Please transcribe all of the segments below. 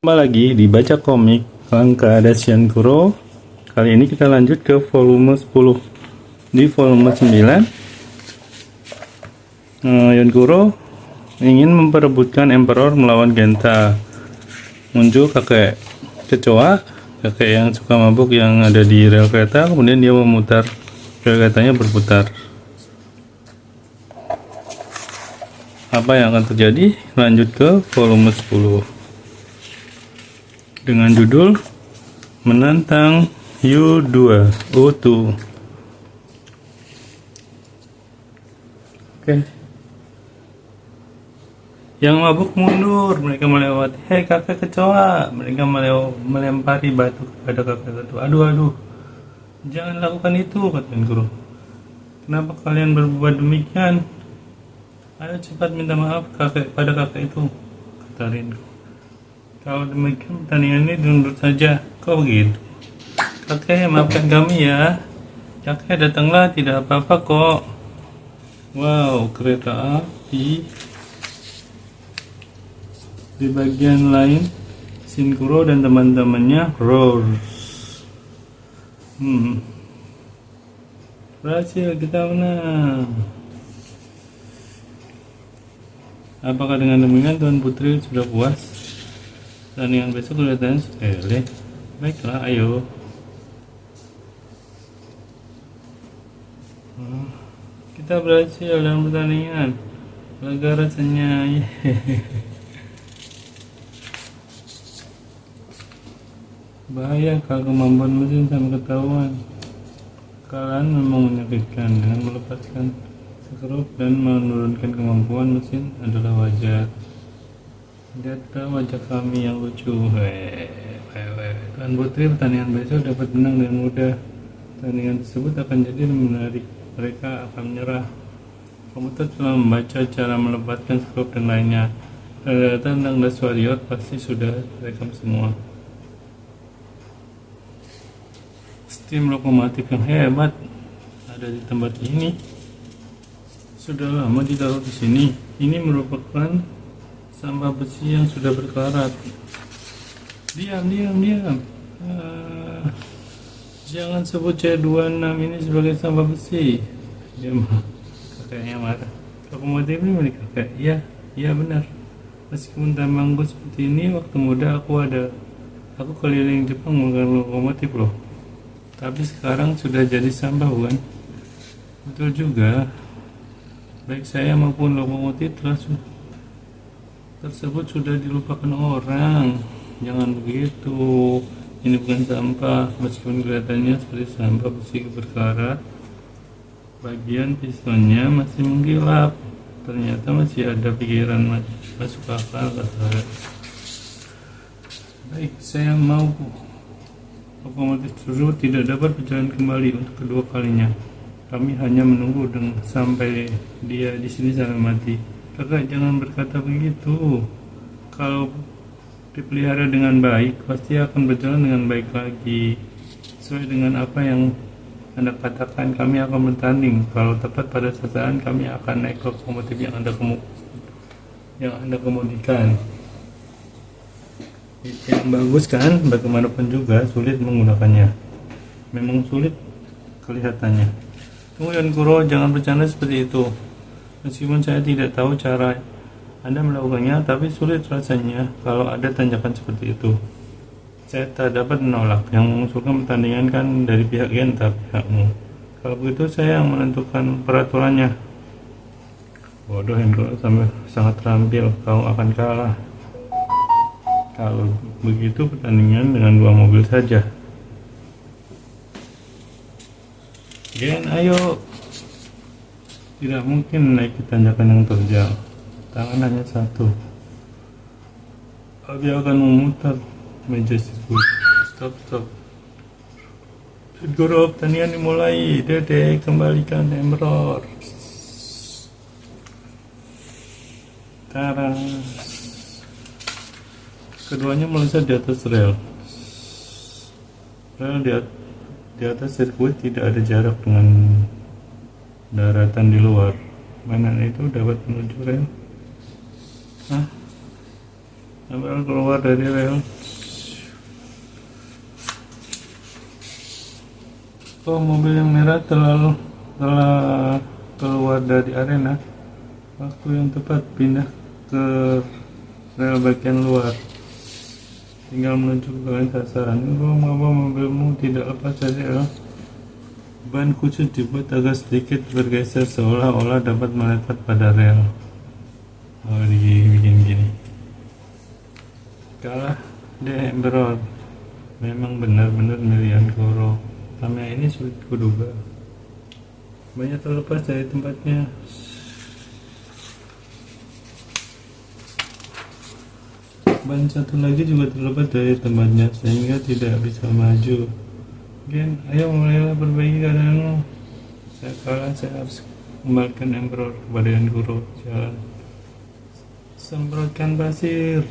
Kembali lagi di Baca Komik Langka Dacian Kuro. Kali ini kita lanjut ke volume 10. Di volume 9, Yonkuro ingin memperebutkan Emperor melawan Genta. Muncul kakek kecoa, kakek yang suka mabuk yang ada di rel kereta. Kemudian dia memutar, rel keretanya berputar. Apa yang akan terjadi? Lanjut ke volume 10 dengan judul Menantang U2 O2. Oke. Yang mabuk mundur, mereka melewati. Hei kakek kecoa, mereka melempari batu kepada kakek kecoa. Aduh, jangan lakukan itu, kata guru. Kenapa kalian berbuat demikian? Ayo cepat minta maaf pada kakek itu, kata Ringo. Kalau demikian pertandingan ini diundur saja. Kok begitu? Kakek, maafkan kami ya. Kakek datanglah, tidak apa-apa kok. Wow, kereta api. Di bagian lain, Shinkuro dan teman-temannya roars. Berhasil, kita menang. Apakah dengan demikian Tuan Putri sudah puas? Pertandingan besok kelihatannya sepele. Baiklah, ayo. Kita berhasil dalam pertandingan. Lega rasanya. Bahaya kalau kemampuan mesin sampai ketahuan. Kalian memang menyakitkan. Dengan melepaskan sekrup dan menurunkan kemampuan mesin adalah wajar. Lihatlah wajah kami yang lucu. Tuan Putri, pertandingan besok dapat menang dengan mudah. Pertandingan tersebut akan jadi menarik. Mereka akan menyerah. Komputer telah membaca cara melepaskan skrup dan lainnya. Data tentang Dash Warrior pasti sudah direkam semua. Steam lokomotif yang hebat ada di tempat ini. Sudah lama ditaruh di sini. Ini merupakan sampah besi yang sudah berkarat. Diam. Jangan sebut C26 ini sebagai sampah besi. Diam. Kakeknya marah. Lokomotif ini milik kakek. Iya benar. Meskipun tambangku seperti ini, waktu muda aku keliling Jepang menggunakan lokomotif loh. Tapi sekarang sudah jadi sampah, bukan? Betul juga. Baik saya maupun lokomotif tersebut sudah dilupakan orang. Jangan begitu. Ini bukan sampah, meskipun kelihatannya seperti sampah besi berkarat. Bagian pistonnya masih mengkilap. Ternyata masih ada pikiran masuk akal, kata saya. Baik, saya mau lokomotif tersebut tidak dapat berjalan kembali untuk kedua kalinya. Kami hanya menunggu sampai dia di sini sampai mati. Kakak, jangan berkata begitu. Kalau dipelihara dengan baik, pasti akan berjalan dengan baik lagi. Sesuai dengan apa yang Anda katakan, kami akan bertanding. Kalau tepat pada sasaran, kami akan naik lokomotif yang Anda kemudikan. Yang bagus kan? Bagaimanapun juga sulit menggunakannya. Memang sulit kelihatannya. Tunggu Yonkuro, jangan bercanda seperti itu. Meskipun saya tidak tahu cara Anda melakukannya, tapi sulit rasanya kalau ada tanjakan seperti itu. Saya tak dapat menolak. Yang mengusulkan pertandingan kan dari pihak Genta, pihakmu. Kalau begitu saya yang menentukan peraturannya. Bodoh Yonkuro, sampai sangat terampil. Kau akan kalah. Kalau begitu pertandingan dengan 2 mobil saja. Gen, ayo. Tidak mungkin naik tanjakan yang terjal. Tangan hanya satu. Dia akan memutar meja sirkuit. Stop. Guru, pertandingan dimulai. Dede, kembalikan Emperor. Tara. Keduanya melesat di atas rel. Di atas sirkuit tidak ada jarak dengan daratan di luar. Mainan itu dapat menuju rel. Emperor keluar dari rel. Oh, mobil yang merah telah keluar dari arena. Waktu yang tepat pindah ke rel bagian luar. Tinggal menuju ke kalian sasaran. Mengapa mobilmu tidak lepas dari rel? Ban khusus dibuat agak sedikit bergeser seolah-olah dapat melekat pada rel. Oh, bikin gini. Kalah deh Emperor. Memang benar-benar Miriam Koro. Tamiya ini sulit kuduga. Banyak terlepas dari tempatnya. Ban satu lagi juga terlepas dari tempatnya sehingga tidak bisa maju. Gen, ayo mulailah perbaiki keadaanmu. Saya kalah, saya harus kembalikan Emperor kepada Yankuro. Jalan. Semprotkan pasir.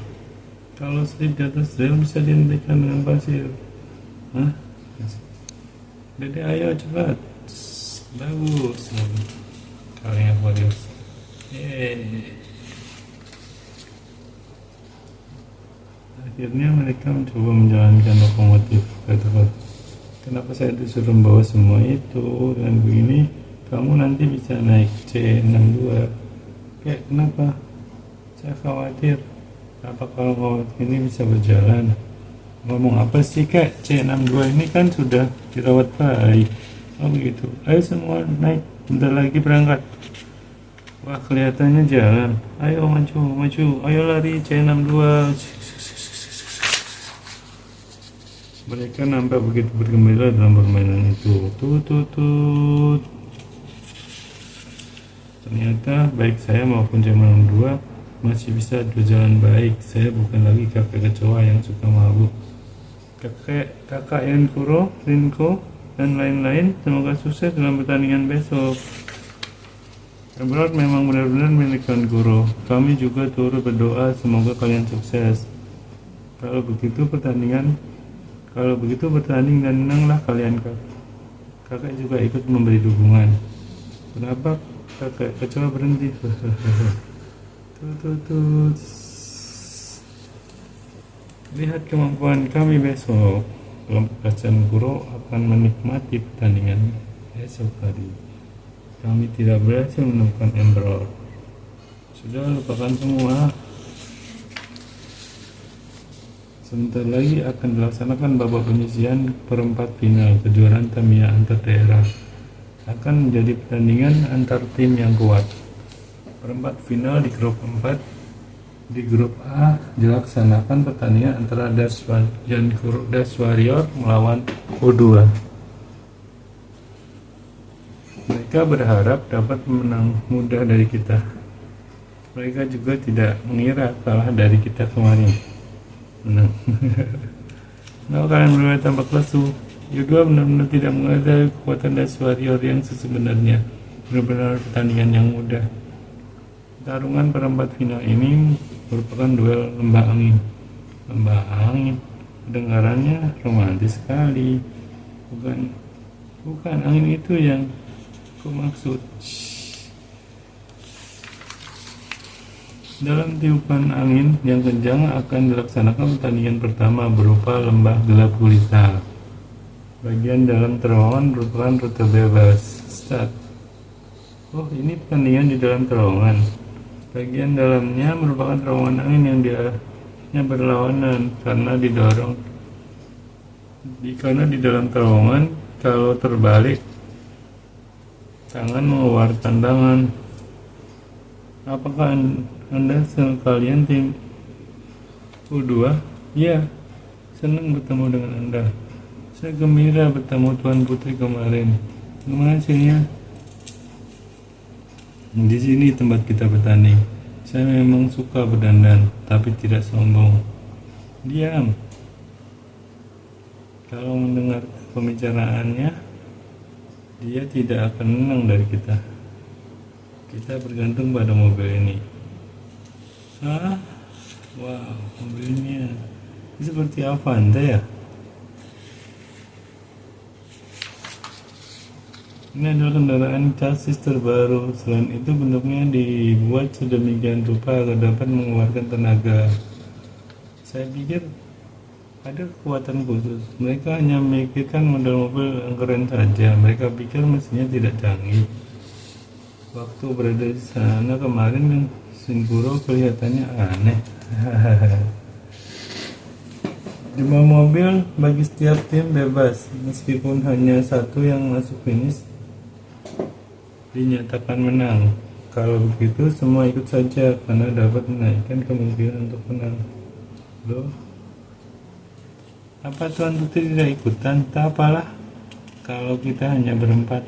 Kalau slip di atas rel bisa dihentikan dengan pasir. Hah? Dede, ayo cepat. Bagus. Kalian Warriors. Akhirnya mereka mencoba menjalankan lokomotif. Kata-kata, kenapa saya disuruh membawa semua itu? Dengan begini, kamu nanti bisa naik C62. Kayak kenapa? Saya khawatir. Apa kalau ini bisa berjalan? Ngomong apa sih kak? C62 ini kan sudah dirawat baik. Oh begitu. Ayo semua naik. Bentar lagi berangkat. Wah kelihatannya jalan. Ayo maju. Ayo lari C62. Mereka nampak begitu bergembira dalam permainan itu. Tut. Ternyata baik saya maupun C62 masih bisa berjalan baik. Saya bukan lagi kakek kecoa yang suka mabuk. Kakak Yankuro, Rinko, dan lain-lain, semoga sukses dalam pertandingan besok. Emperor memang benar-benar milik Yankuro. Kami juga turut berdoa semoga kalian sukses. Kalau begitu bertanding dan menanglah kalian. Kakak juga ikut memberi dukungan. Kenapa kakek kecoa berhenti? Tut. Lihat kemampuan kami besok. Kelompok Kacan Kuro akan menikmati pertandingan esok hari. Kami tidak berhasil menemukan Emperor. Sudah, lupakan semua. Sebentar lagi akan dilaksanakan babak penyisihan perempat final kejuaraan Tamiya antar daerah. Akan menjadi pertandingan antar tim yang kuat. Perempat final di grup 4. Di grup A dilaksanakan pertandingan antara Dash Warrior melawan O2. Mereka berharap dapat menang mudah dari kita. Mereka juga tidak mengira kalah dari kita kemarin. Menang. Nah, kalian berdua tampak lesu. U2 benar-benar tidak mengenai kekuatan Dash Warrior yang sebenarnya. Benar-benar pertandingan yang mudah. Pertarungan perempat final ini merupakan duel lembah angin. Lembah angin, kedengarannya romantis sekali. Bukan angin itu yang ku maksud. Dalam tiupan angin yang kencang akan dilaksanakan pertandingan pertama berupa lembah gelap gulita. Bagian dalam terowongan merupakan rute bebas. Start. Oh, ini pertandingan di dalam terowongan. Bagian dalamnya merupakan terowongan angin yang dianya berlawanan karena didorong. Karena di dalam terowongan, kalau terbalik, tangan mengeluarkan tangan. Apakah Anda sekalian tim U2? Ya, senang bertemu dengan Anda. Saya gembira bertemu Tuan Putri kemarin. Gimana hasilnya? Di sini tempat kita bertanding. Saya memang suka berdandan, tapi tidak sombong. Diam. Kalau mendengar pembicaraannya, dia tidak akan menang dari kita. Kita bergantung pada mobil ini. Hah? Wow, mobilnya ini seperti Avante ya? Ini adalah kendaraan chassis terbaru. Selain itu bentuknya dibuat sedemikian rupa agar dapat mengeluarkan tenaga. Saya pikir ada kekuatan khusus. Mereka hanya memikirkan model mobil yang keren saja. Mereka pikir mesinnya tidak canggih. Waktu berada di sana kemarin kan Shinkuro kelihatannya aneh. Jumlah mobil bagi setiap tim bebas, meskipun hanya satu yang masuk finish dinyatakan menang. Kalau begitu semua ikut saja karena dapat menaikkan kemungkinan untuk menang. Loh, apa Tuan Putri tidak ikutan? Tak apalah kalau kita hanya berempat.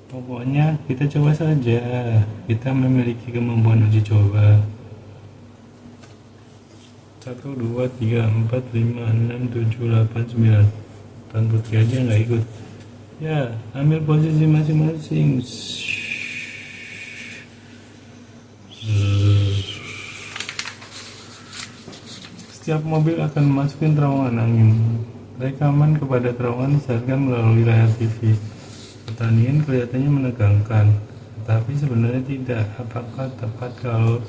Pokoknya kita coba saja. Kita memiliki kemampuan uji coba. 1, 2, 3, 4, 5, 6, 7, 8, 9. Tuan Putri aja nggak ikut. Ya, ambil posisi masing-masing. Setiap mobil akan memasuki terowongan angin. Rekaman kepada terowongan disiarkan melalui layar TV. Pertandingan kelihatannya menegangkan, tetapi sebenarnya tidak. Apakah tepat kalau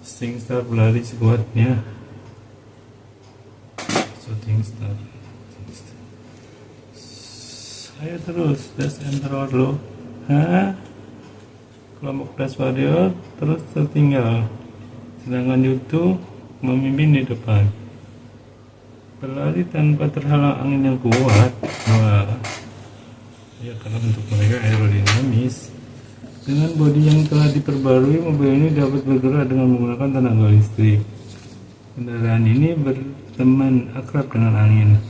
SingStar berlari sekuatnya? SingStar. Ayo terus, Dash and Warrior. Kelompok Dash Warrior terus tertinggal, sedangkan YouTube memimpin di depan. Berlari tanpa terhalang angin yang kuat. Wah, ya karena untuk mereka aerodinamis. Dengan bodi yang telah diperbarui, mobil ini dapat bergerak dengan menggunakan tenaga listrik. Kendaraan ini berteman akrab dengan angin.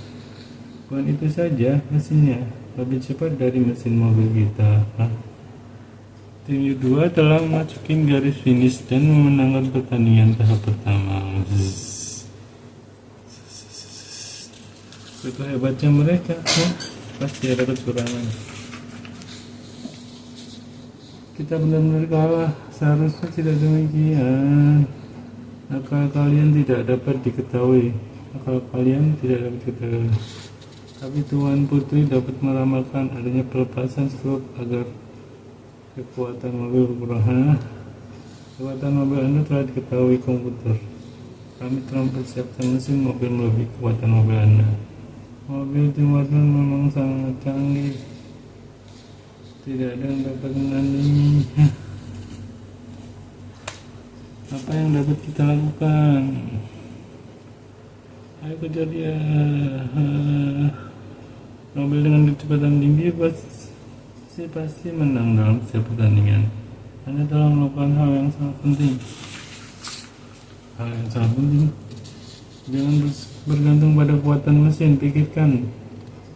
Bukan itu saja, mesinnya lebih cepat dari mesin mobil kita. Tim U2 telah memasuki garis finish dan memenangkan pertandingan tahap pertama. Itu hebatnya mereka, pasti ada kecurangan. Kita benar-benar kalah, seharusnya tidak demikian. Akal kalian tidak dapat diketahui. Tapi Tuan Putri dapat meramalkan adanya pelepasan skrup agar kekuatan mobil berkurang. Kekuatan mobil Anda telah diketahui komputer. Kami telah mempersiapkan mesin mobil melebihi kekuatan mobil Anda. Mobil Tim Warner memang sangat canggih. Tidak ada yang dapat menandingi. Apa yang dapat kita lakukan? Ayo kejar dia. Mobil dengan kecepatan tinggi pasti menang dalam setiap pertandingan. Anda telah melakukan hal yang sangat penting. Jangan bergantung pada kekuatan mesin. Pikirkan,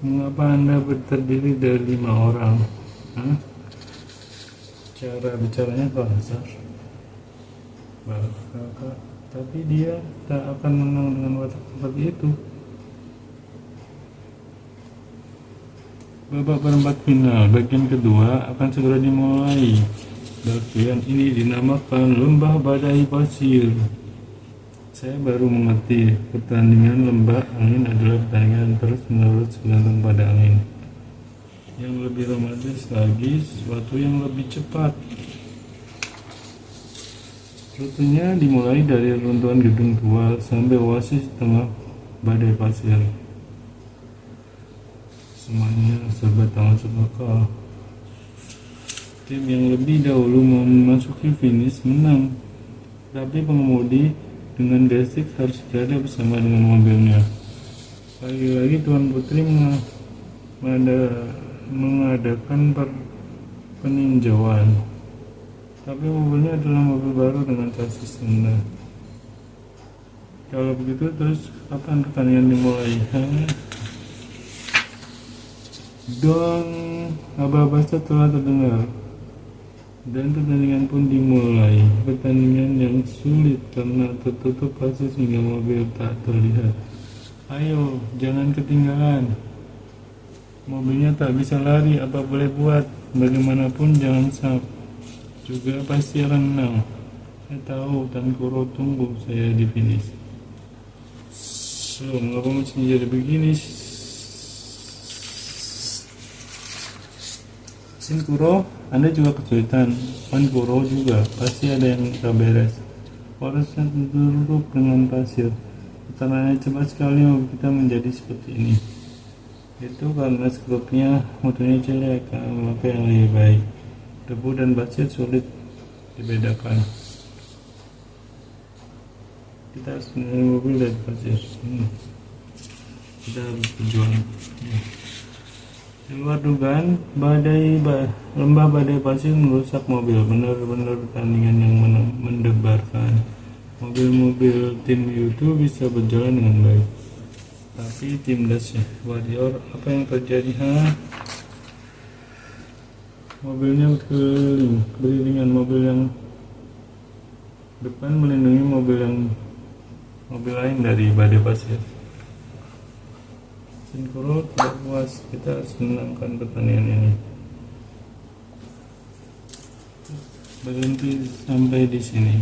mengapa Anda terdiri dari 5 orang? Cara bicaranya kasar. Tapi dia tak akan menang dengan watak seperti itu. Babak perempat final bagian kedua akan segera dimulai. Bagian ini dinamakan lembah badai pasir. Saya baru mengerti, pertandingan lembah angin adalah pertandingan terus-menerus bergantung pada angin. Yang lebih romantis lagi, sesuatu yang lebih cepat. Rutenya dimulai dari runtuhan gedung tua sampai oasis tengah badai pasir. Semuanya serba tangan sebakal. Tim yang lebih dahulu memasuki finish menang, tapi pengemudi dengan basic harus berada bersama dengan mobilnya. Lagi-lagi Tuan Putri mengadakan peninjauan, tapi mobilnya adalah mobil baru dengan chassis rendah. Kalau begitu terus kapan pertandingan dimulai? Dong, aba-aba telah terdengar dan pertandingan pun dimulai. Pertandingan yang sulit karena tertutup pasir sehingga mobil tak terlihat. Ayo, jangan ketinggalan. Mobilnya tak bisa lari, apa boleh buat. Bagaimanapun jangan sampai juga pasti akan menang. Saya tahu, Tan Kuro tunggu saya di finish. So, mengapa mesti jadi begini? Shinkuro, Anda juga kesulitan. Tan Kuro juga, pasti ada yang tak beres. porosnya tertutup dengan pasir. Putarannya cepat sekali mobil kita menjadi seperti ini. Itu karena skrupnya mutunya jelek, maka yang lebih baik. Debu dan pasir sulit dibedakan. Kita harus menilai mobil dari pasir. Kita harus berjuang. Di luar dugaan, lembah badai pasir merusak mobil. Benar-benar pertandingan yang mendebarkan. Mobil-mobil tim itu bisa berjalan dengan baik, tapi tim Dash Warrior, apa yang terjadi? Mobilnya beriringan, mobil yang depan melindungi mobil lain dari badai pasir. Sinkuro tidak puas, kita harus menangkan pertandingan ini. Berhenti sampai di sini.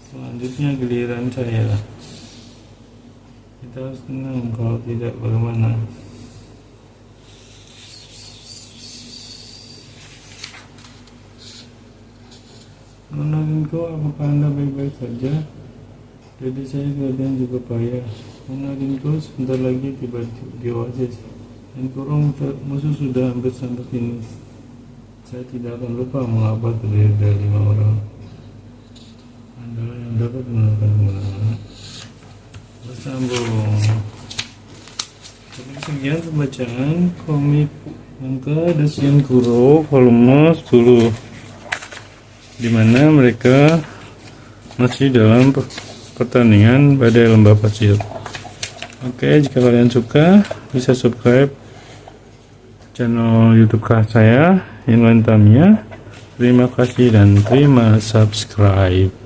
Selanjutnya giliran saya. Kita harus tenang, kalau tidak bagaimana? Menarinku, apakah Anda baik-baik saja? Jadi saya kelihatan juga payah. Menarinku, sebentar lagi tiba di Oasis. Dan kurung musuh sudah hampir sampai sini. Saya tidak akan lupa mengapa terdiri dari 5 orang. Anda yang dapat menentukan kemenangan. Bersambung. Sekian pembacaan komik manga The Sinkuro volume 10, di mana mereka masih dalam pertandingan badai lembah pasir. Oke, jika kalian suka bisa subscribe channel YouTube saya, Inwan Tamiya. Terima kasih dan terima subscribe.